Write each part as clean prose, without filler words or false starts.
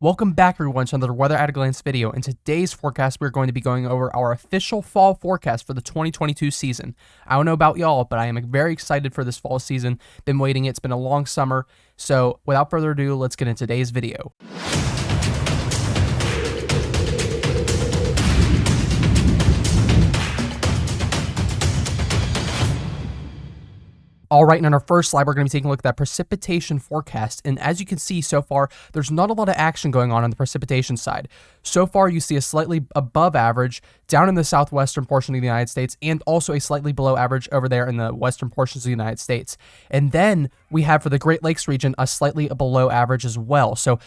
Welcome back everyone to another Weather at a Glance video. In today's forecast, we're going to be going over our official fall forecast for the 2022 season. I don't know about y'all, but I am very excited for this fall season. Been waiting, it's been a long summer. So without further ado, let's get into today's video. All right, and on our first slide, we're going to be taking a look at that precipitation forecast. And as you can see so far, there's not a lot of action going on the precipitation side. So far, you see a slightly above average down in the southwestern portion of the United States and also a slightly below average over there in the western portions of the United States. And then we have for the Great Lakes region a slightly below average as well. So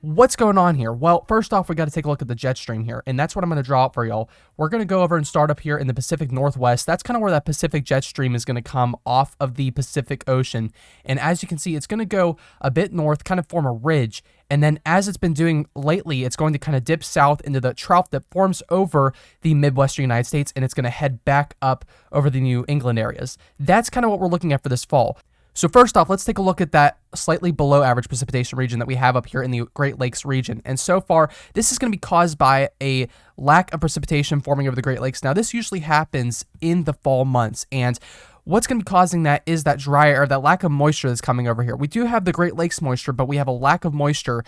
what's going on here? Well, first off, we got to take a look at the jet stream here, and that's what I'm going to draw up for y'all. We're going to go over and start up here in the Pacific Northwest. That's kind of where that Pacific jet stream is going to come off of the Pacific Ocean. And as you can see, it's going to go a bit north, kind of form a ridge. And then as it's been doing lately, it's going to kind of dip south into the trough that forms over the Midwestern United States, and it's going to head back up over the New England areas. That's kind of what we're looking at for this fall. So first off, let's take a look at that slightly below average precipitation region that we have up here in the Great Lakes region. And so far, this is going to be caused by a lack of precipitation forming over the Great Lakes. Now, this usually happens in the fall months, and what's going to be causing that is that dry air, that lack of moisture that's coming over here. We do have the Great Lakes moisture, but we have a lack of moisture.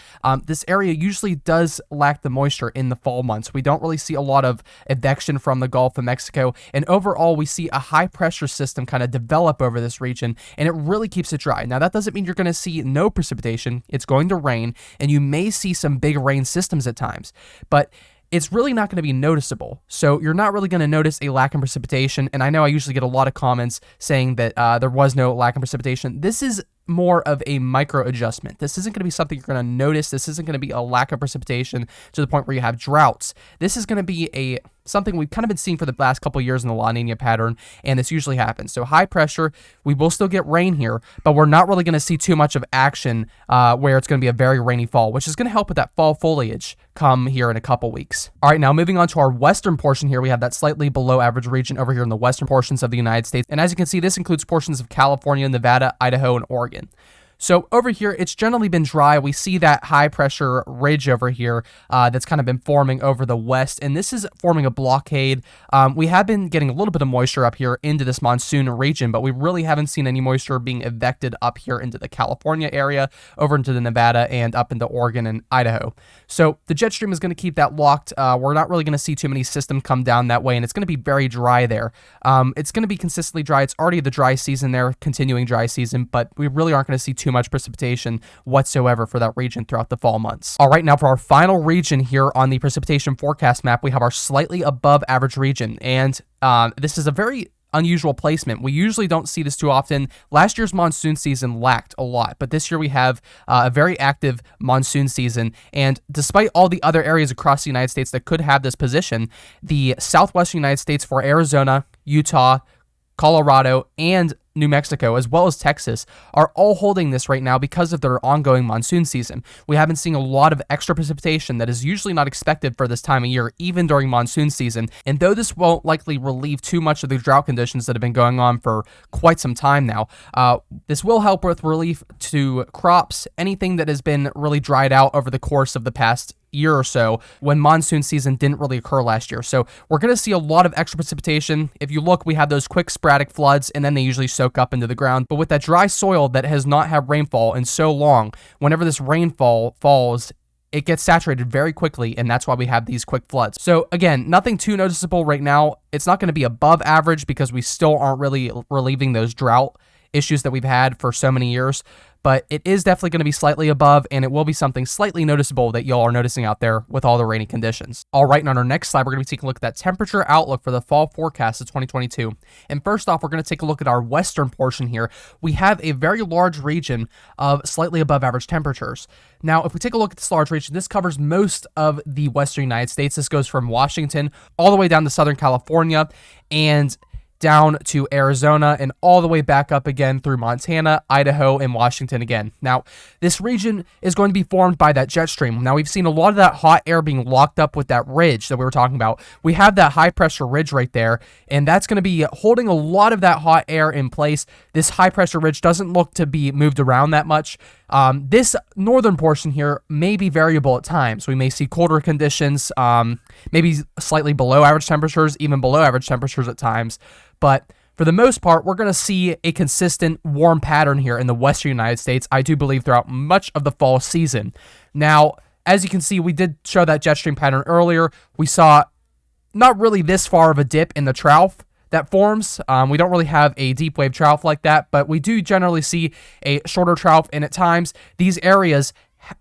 This area usually does lack the moisture in the fall months. We don't really see a lot of advection from the Gulf of Mexico, and overall we see a high pressure system kind of develop over this region, and it really keeps it dry. Now, that doesn't mean you're going to see no precipitation. It's going to rain, and you may see some big rain systems at times, but it's really not going to be noticeable. So you're not really going to notice a lack in precipitation. And I know I usually get a lot of comments saying that there was no lack in precipitation. This is more of a micro adjustment. This isn't going to be something you're going to notice. This isn't going to be a lack of precipitation to the point where you have droughts. This is going to be something we've kind of been seeing for the last couple of years in the La Nina pattern, and this usually happens. So high pressure, we will still get rain here, but we're not really going to see too much of action where it's going to be a very rainy fall, which is going to help with that fall foliage come here in a couple weeks. All right, now moving on to our western portion here, we have that slightly below average region over here in the western portions of the United States. And as you can see, this includes portions of California, Nevada, Idaho, and Oregon. So over here, it's generally been dry. We see that high pressure ridge over here that's kind of been forming over the west, and this is forming a blockade. We have been getting a little bit of moisture up here into this monsoon region, but we really haven't seen any moisture being evected up here into the California area, over into the Nevada, and up into Oregon and Idaho. So the jet stream is going to keep that locked. We're not really going to see too many systems come down that way, and it's going to be very dry there. It's going to be consistently dry. It's already the dry season there, continuing dry season, but we really aren't going to see too much precipitation whatsoever for that region throughout the fall months. All right, now for our final region here on the precipitation forecast map, we have our slightly above average region, and this is a very unusual placement. We usually don't see this too often. Last year's monsoon season lacked a lot, but this year we have a very active monsoon season, and despite all the other areas across the United States that could have this position, the southwestern United States for Arizona, Utah, Colorado, and New Mexico, as well as Texas, are all holding this right now because of their ongoing monsoon season. We haven't seen a lot of extra precipitation that is usually not expected for this time of year, even during monsoon season. And though this won't likely relieve too much of the drought conditions that have been going on for quite some time now, this will help with relief to crops, anything that has been really dried out over the course of the past year or so when monsoon season didn't really occur last year. So we're going to see a lot of extra precipitation. If you look, we have those quick sporadic floods, and then they usually soak up into the ground. But with that dry soil that has not had rainfall in so long, whenever this rainfall falls, it gets saturated very quickly, and that's why we have these quick floods. So again, nothing too noticeable right now. It's not going to be above average because we still aren't really relieving those drought issues that we've had for so many years, but it is definitely going to be slightly above, and it will be something slightly noticeable that y'all are noticing out there with all the rainy conditions. All right, and on our next slide, we're going to be taking a look at that temperature outlook for the fall forecast of 2022. And first off, we're going to take a look at our western portion here. We have a very large region of slightly above average temperatures. Now, if we take a look at this large region, this covers most of the western United States. This goes from Washington all the way down to Southern California, and down to Arizona and all the way back up again through Montana, Idaho, and Washington again. Now, this region is going to be formed by that jet stream. Now, we've seen a lot of that hot air being locked up with that ridge that we were talking about. We have that high pressure ridge right there, and that's going to be holding a lot of that hot air in place. This high pressure ridge doesn't look to be moved around that much. This northern portion here may be variable at times. We may see colder conditions, maybe slightly below average temperatures, even below average temperatures at times. But for the most part, we're going to see a consistent warm pattern here in the western United States, I do believe, throughout much of the fall season. Now, as you can see, we did show that jet stream pattern earlier. We saw not really this far of a dip in the trough that forms. We don't really have a deep wave trough like that, but we do generally see a shorter trough, and at times these areas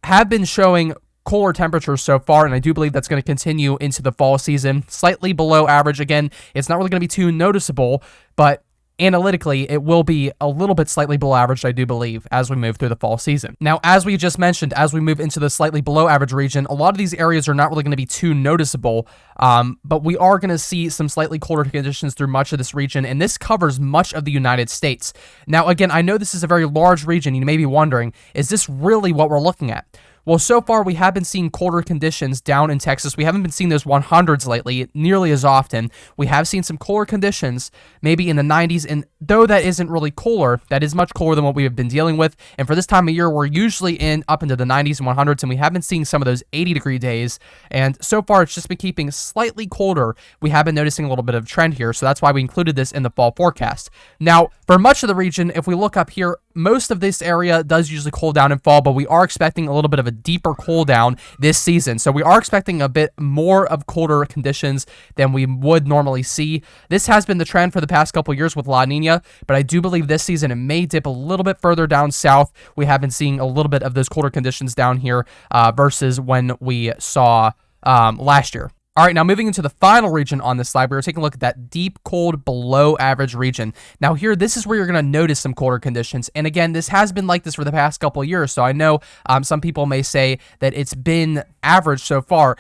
have been showing cooler temperatures so far, and I do believe that's going to continue into the fall season. Slightly below average. Again, it's not really going to be too noticeable, but analytically, it will be a little bit slightly below average, I do believe, as we move through the fall season. Now, as we just mentioned, as we move into the slightly below average region, a lot of these areas are not really going to be too noticeable, but we are going to see some slightly colder conditions through much of this region, and this covers much of the United States. Now, again, I know this is a very large region. You may be wondering, is this really what we're looking at? Well, so far, we have been seeing colder conditions down in Texas. We haven't been seeing those 100s lately nearly as often. We have seen some cooler conditions, maybe in the 90s, and though that isn't really cooler, that is much cooler than what we have been dealing with. And for this time of year, we're usually up into the 90s and 100s, and we have been seeing some of those 80-degree days. And so far, it's just been keeping slightly colder. We have been noticing a little bit of trend here, so that's why we included this in the fall forecast. Now, for much of the region, if we look up here, most of this area does usually cool down in fall, but we are expecting a little bit of a deeper cool down this season. So we are expecting a bit more of colder conditions than we would normally see. This has been the trend for the past couple years with La Nina, but I do believe this season it may dip a little bit further down south. We have been seeing a little bit of those colder conditions down here versus when we saw last year. All right, now moving into the final region on this slide, we're taking a look at that deep, cold, below average region. Now here, this is where you're going to notice some colder conditions. And again, this has been like this for the past couple of years. So I know some people may say that it's been average so far.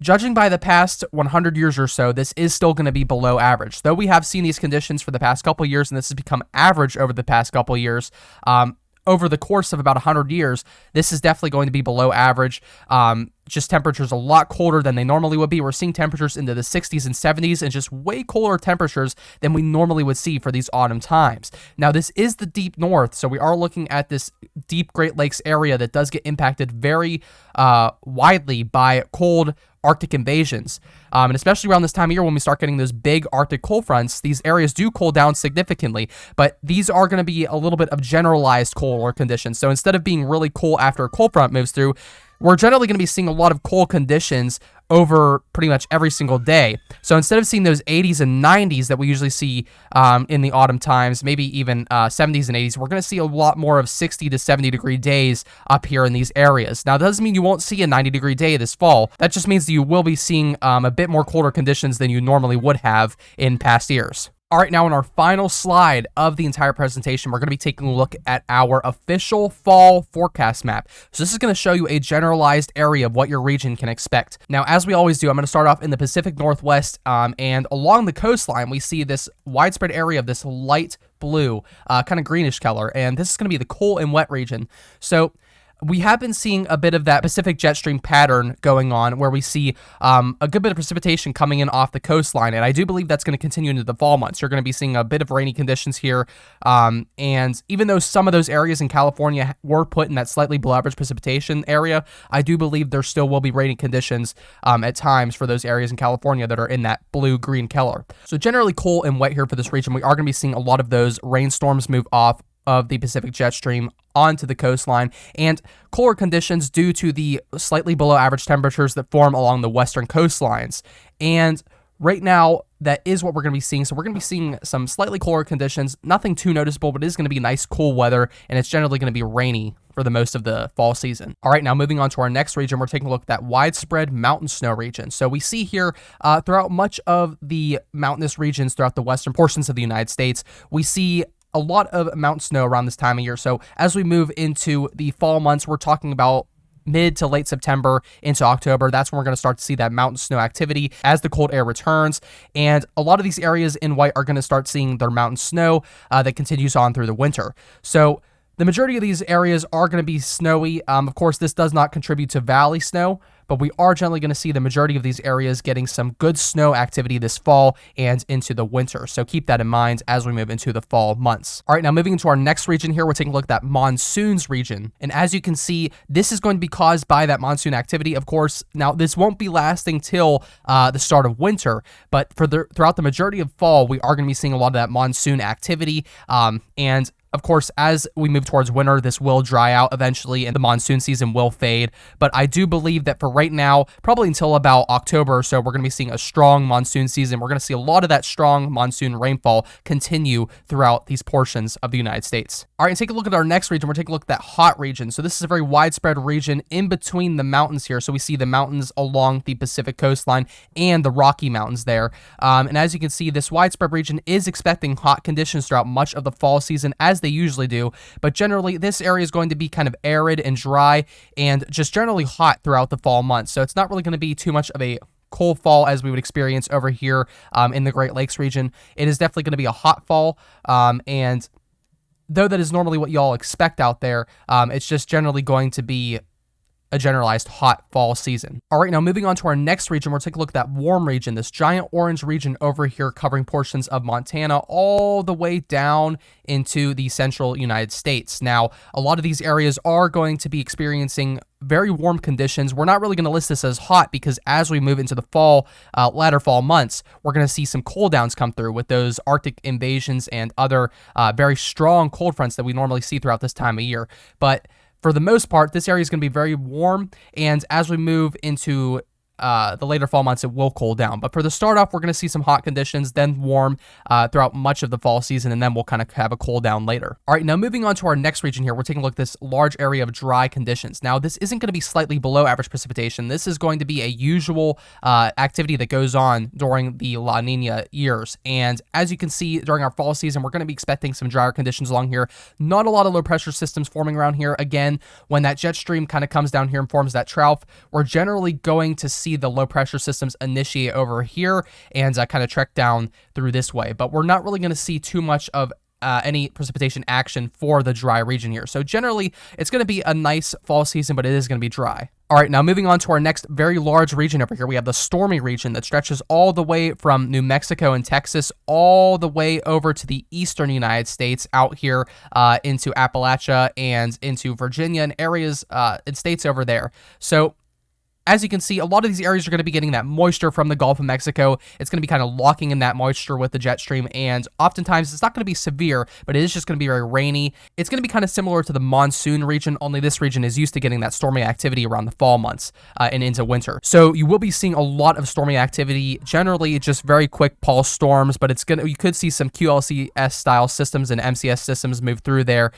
Judging by the past 100 years or so, this is still going to be below average. Though we have seen these conditions for the past couple of years, and this has become average over the past couple of years, over the course of about 100 years, this is definitely going to be below average. Just temperatures a lot colder than they normally would be. We're seeing temperatures into the 60s and 70s and just way colder temperatures than we normally would see for these autumn times. Now, this is the deep north, so we are looking at this deep Great Lakes area that does get impacted very widely by cold Arctic invasions. And especially around this time of year when we start getting those big Arctic cold fronts, these areas do cool down significantly, but these are going to be a little bit of generalized colder conditions. So instead of being really cool after a cold front moves through, we're generally going to be seeing a lot of cold conditions over pretty much every single day. So instead of seeing those 80s and 90s that we usually see in the autumn times, maybe even 70s and 80s, we're going to see a lot more of 60 to 70 degree days up here in these areas. Now, that doesn't mean you won't see a 90 degree day this fall. That just means that you will be seeing a bit more colder conditions than you normally would have in past years. All right, now in our final slide of the entire presentation, we're going to be taking a look at our official fall forecast map. So this is going to show you a generalized area of what your region can expect. Now, as we always do, I'm going to start off in the Pacific Northwest, and along the coastline, we see this widespread area of this light blue, kind of greenish color, and this is going to be the cool and wet region. So we have been seeing a bit of that Pacific jet stream pattern going on where we see a good bit of precipitation coming in off the coastline, and I do believe that's going to continue into the fall months. You're going to be seeing a bit of rainy conditions here, and even though some of those areas in California were put in that slightly below average precipitation area, I do believe there still will be rainy conditions at times for those areas in California that are in that blue-green color. So generally cool and wet here for this region. We are going to be seeing a lot of those rainstorms move off of the Pacific jet stream onto the coastline, and cooler conditions due to the slightly below average temperatures that form along the western coastlines. And right now, that is what we're going to be seeing. So we're going to be seeing some slightly cooler conditions, nothing too noticeable, but it is going to be nice cool weather, and it's generally going to be rainy for the most of the fall season. All right, now moving on to our next region, we're taking a look at that widespread mountain snow region. So we see here throughout much of the mountainous regions throughout the western portions of the United States, we see a lot of mountain snow around this time of year. So as we move into the fall months, we're talking about mid to late September into October, that's when we're going to start to see that mountain snow activity as the cold air returns. And a lot of these areas in white are going to start seeing their mountain snow that continues on through the winter. So the majority of these areas are going to be snowy. Of course, this does not contribute to valley snow, but we are generally going to see the majority of these areas getting some good snow activity this fall and into the winter. So keep that in mind as we move into the fall months. All right, now moving into our next region here, we're taking a look at that monsoons region. And as you can see, this is going to be caused by that monsoon activity. Of course, now this won't be lasting till the start of winter, but throughout the majority of fall, we are going to be seeing a lot of that monsoon activity. And of course, as we move towards winter, this will dry out eventually and the monsoon season will fade. But I do believe that for right now, probably until about October or so, we're going to be seeing a strong monsoon season. We're going to see a lot of that strong monsoon rainfall continue throughout these portions of the United States. All right, and take a look at our next region. We're taking a look at that hot region. So this is a very widespread region in between the mountains here. So we see the mountains along the Pacific coastline and the Rocky Mountains there. And as you can see, this widespread region is expecting hot conditions throughout much of the fall season, as they usually do, but generally this area is going to be kind of arid and dry and just generally hot throughout the fall months. So it's not really going to be too much of a cold fall as we would experience over here in the Great Lakes region. It is definitely going to be a hot fall, and though that is normally what y'all expect out there, it's just generally going to be a generalized hot fall season. All right, now moving on to our next region, we're taking a look at that warm region, this giant orange region over here covering portions of Montana all the way down into the central United States. Now, a lot of these areas are going to be experiencing very warm conditions. We're not really going to list this as hot because as we move into the fall, latter fall months, we're going to see some cold downs come through with those Arctic invasions and other very strong cold fronts that we normally see throughout this time of year. But for the most part, this area is going to be very warm, and as we move into the later fall months, it will cool down. But for the start off, we're going to see some hot conditions, then warm throughout much of the fall season, and then we'll kind of have a cool down later. All right, now moving on to our next region here, we're taking a look at this large area of dry conditions. Now, this isn't going to be slightly below average precipitation. This is going to be a usual activity that goes on during the La Nina years. And as you can see, during our fall season, we're going to be expecting some drier conditions along here. Not a lot of low pressure systems forming around here. Again, when that jet stream kind of comes down here and forms that trough, we're generally going to see the low pressure systems initiate over here and kind of trek down through this way. But we're not really going to see too much of any precipitation action for the dry region here. So generally, it's going to be a nice fall season, but it is going to be dry. All right, now moving on to our next very large region over here, we have the stormy region that stretches all the way from New Mexico and Texas all the way over to the eastern United States, out here into Appalachia and into Virginia and areas and states over there. So as you can see, a lot of these areas are going to be getting that moisture from the Gulf of Mexico. It's going to be kind of locking in that moisture with the jet stream, and oftentimes it's not going to be severe, but it is just going to be very rainy. It's going to be kind of similar to the monsoon region, only this region is used to getting that stormy activity around the fall months and into winter. So you will be seeing a lot of stormy activity, generally just very quick pulse storms, but you could see some QLCS style systems and MCS systems move through there.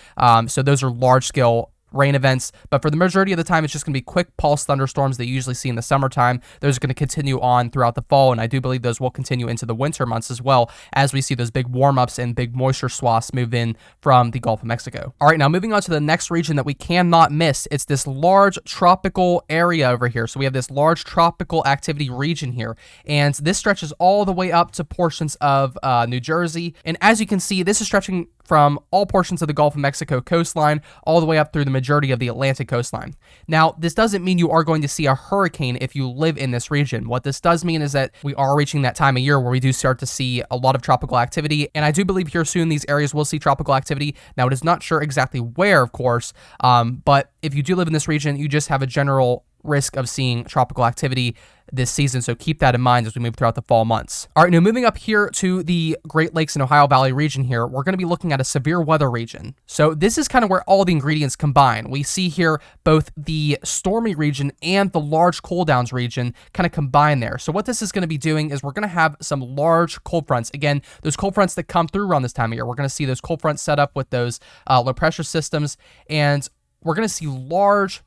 So those are large scale rain events, but for the majority of the time, it's just going to be quick pulse thunderstorms that you usually see in the summertime. Those are going to continue on throughout the fall, and I do believe those will continue into the winter months as well, as we see those big warm-ups and big moisture swaths move in from the Gulf of Mexico. All right, now moving on to the next region that we cannot miss. It's this large tropical area over here. So we have this large tropical activity region here, and this stretches all the way up to portions of New Jersey. And as you can see, this is stretching from all portions of the Gulf of Mexico coastline all the way up through the majority of the Atlantic coastline. Now, this doesn't mean you are going to see a hurricane if you live in this region. What this does mean is that we are reaching that time of year where we do start to see a lot of tropical activity, and I do believe here soon these areas will see tropical activity. Now, it is not sure exactly where, of course, but if you do live in this region, you just have a general risk of seeing tropical activity this season, so keep that in mind as we move throughout the fall months. All right, now moving up here to the Great Lakes and Ohio Valley region here, we're going to be looking at a severe weather region. So this is kind of where all the ingredients combine. We see here both the stormy region and the large cold downs region kind of combine there. So what this is going to be doing is we're going to have some large cold fronts. Again, those cold fronts that come through around this time of year, we're going to see those cold fronts set up with those low pressure systems, and we're going to see large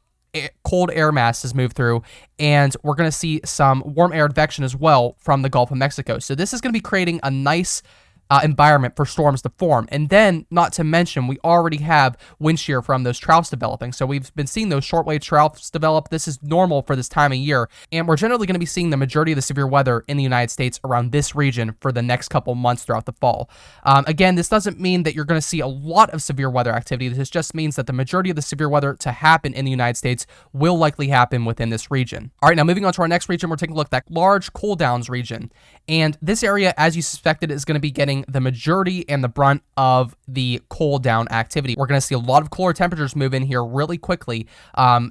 cold air masses move through, and we're going to see some warm air advection as well from the Gulf of Mexico. So this is going to be creating a nice environment for storms to form. And then, not to mention, we already have wind shear from those troughs developing. So we've been seeing those shortwave troughs develop. This is normal for this time of year. And we're generally going to be seeing the majority of the severe weather in the United States around this region for the next couple months throughout the fall. Again, this doesn't mean that you're going to see a lot of severe weather activity. This just means that the majority of the severe weather to happen in the United States will likely happen within this region. All right, now moving on to our next region, we're taking a look at that large cool downs region. And this area, as you suspected, is going to be getting the majority and the brunt of the cold down activity. We're going to see a lot of cooler temperatures move in here really quickly,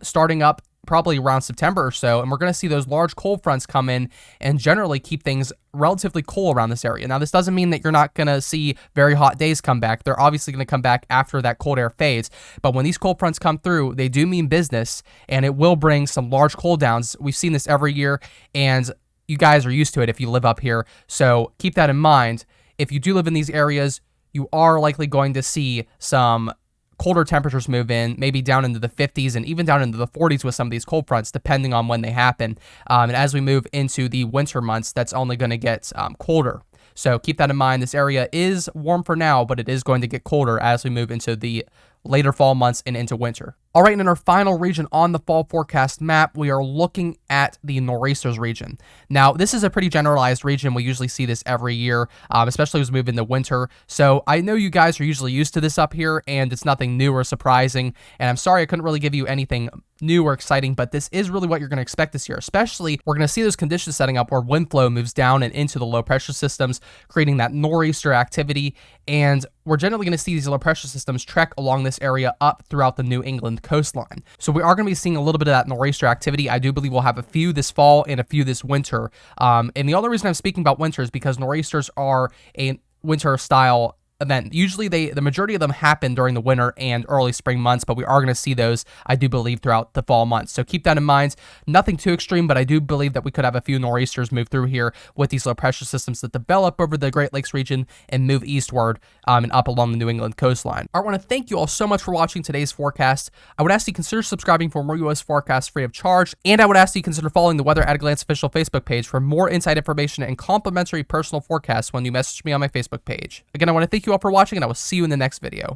starting up probably around September or so, and we're going to see those large cold fronts come in and generally keep things relatively cool around this area. Now, this doesn't mean that you're not going to see very hot days come back. They're obviously going to come back after that cold air fades, but when these cold fronts come through, they do mean business, and it will bring some large cold downs. We've seen this every year, and you guys are used to it if you live up here, so keep that in mind. If you do live in these areas, you are likely going to see some colder temperatures move in, maybe down into the 50s and even down into the 40s with some of these cold fronts, depending on when they happen. And as we move into the winter months, that's only going to get colder. So keep that in mind. This area is warm for now, but it is going to get colder as we move into the later fall months and into winter. All right, and in our final region on the fall forecast map, we are looking at the nor'easters region. Now, this is a pretty generalized region. We usually see this every year, especially as we move into winter. So I know you guys are usually used to this up here, and it's nothing new or surprising. And I'm sorry I couldn't really give you anything new or exciting, but this is really what you're going to expect this year. Especially, we're going to see those conditions setting up where wind flow moves down and into the low pressure systems, creating that nor'easter activity. And we're generally going to see these low pressure systems trek along this area up throughout the New England coastline. So we are going to be seeing a little bit of that nor'easter activity. I do believe we'll have a few this fall and a few this winter. And the only reason I'm speaking about winter is because nor'easters are a winter style event. Usually the majority of them happen during the winter and early spring months, but we are going to see those, I do believe, throughout the fall months. So keep that in mind. Nothing too extreme, but I do believe that we could have a few nor'easters move through here with these low pressure systems that develop over the Great Lakes region and move eastward and up along the New England coastline. I want to thank you all so much for watching today's forecast. I would ask you consider subscribing for more U.S. forecasts free of charge, and I would ask you consider following the Weather at a Glance official Facebook page for more inside information and complimentary personal forecasts when you message me on my Facebook page. Again, I want to thank you all for watching, and I will see you in the next video.